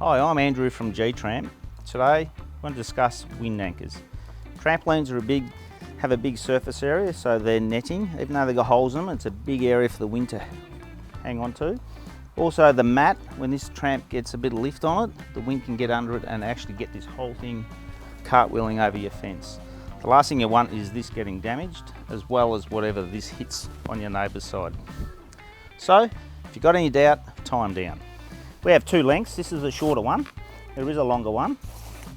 Hi, I'm Andrew from GeeTramp. Today, I want to discuss wind anchors. Trampolines have a big surface area, so they're netting. Even though they've got holes in them, it's a big area for the wind to hang on to. Also, the mat, when this tramp gets a bit of lift on it, the wind can get under it and actually get this whole thing cartwheeling over your fence. The last thing you want is this getting damaged, as well as whatever this hits on your neighbour's side. So, if you've got any doubt, tie them down. We have two lengths. This is a shorter one. There is a longer one.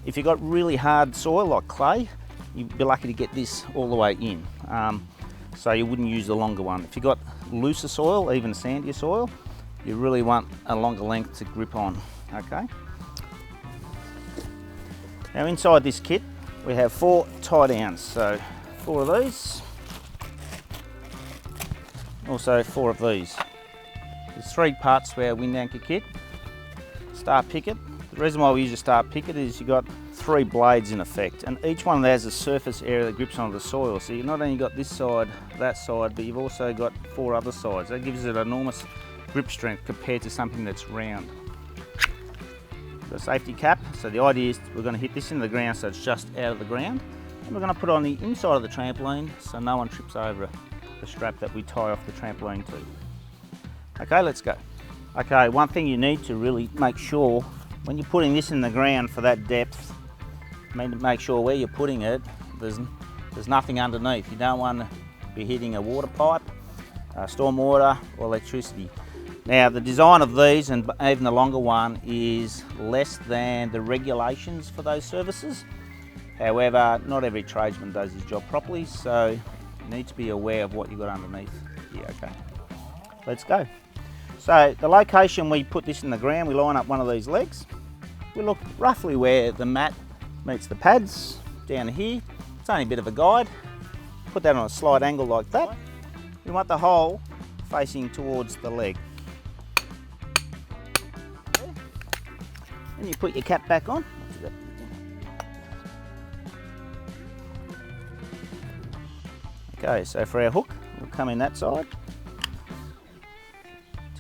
If you've got really hard soil like clay, you'd be lucky to get this all the way in. So you wouldn't use the longer one. If you've got looser soil, even sandier soil, you really want a longer length to grip on, okay? Now inside this kit, we have 4 tie downs. So 4 of these, also 4 of these. There's 3 parts to our wind anchor kit. Star picket. The reason why we use a star picket is you've got 3 blades in effect, and each one has a surface area that grips onto the soil. So you've not only got this side, that side, but you've also got 4 other sides. That gives it enormous grip strength compared to something that's round. The safety cap, so the idea is we're going to hit this into the ground so it's just out of the ground, and we're going to put it on the inside of the trampoline so no one trips over the strap that we tie off the trampoline to. Okay, let's go. Okay, one thing you need to really make sure when you're putting this in the ground for that depth, make sure where you're putting it, there's nothing underneath. You don't want to be hitting a water pipe, storm water or electricity. Now the design of these, and even the longer one, is less than the regulations for those services. However, not every tradesman does his job properly, so you need to be aware of what you've got underneath here. Okay, let's go. So the location we put this in the ground, we line up one of these legs. We look roughly where the mat meets the pads, down here. It's only a bit of a guide. Put that on a slight angle like that. We want the hole facing towards the leg. And you put your cap back on. Okay, so for our hook, we'll come in that side.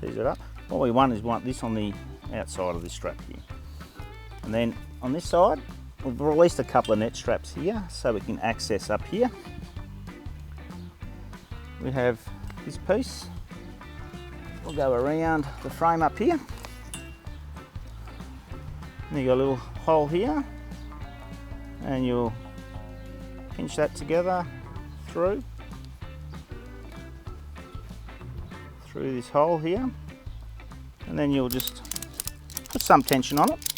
Tease it up. What we want is this on the outside of this strap here. And then on this side, we've released a couple of net straps here so we can access up here. We have this piece. We'll go around the frame up here. And you got a little hole here, and you'll pinch that together through this hole here, and then you'll just put some tension on it.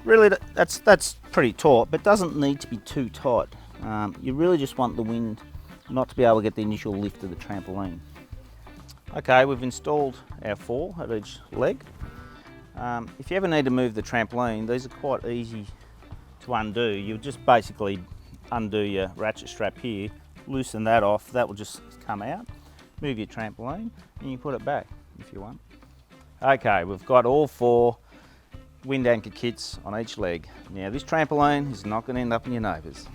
Really, that's pretty taut, but doesn't need to be too tight. You really just want the wind not to be able to get the initial lift of the trampoline. Okay, we've installed our 4 at each leg. If you ever need to move the trampoline, these are quite easy to undo. You just basically undo your ratchet strap here, loosen that off, that will just come out, move your trampoline, and you put it back if you want. Okay, we've got all 4 wind anchor kits on each leg. Now this trampoline is not going to end up in your neighbour's.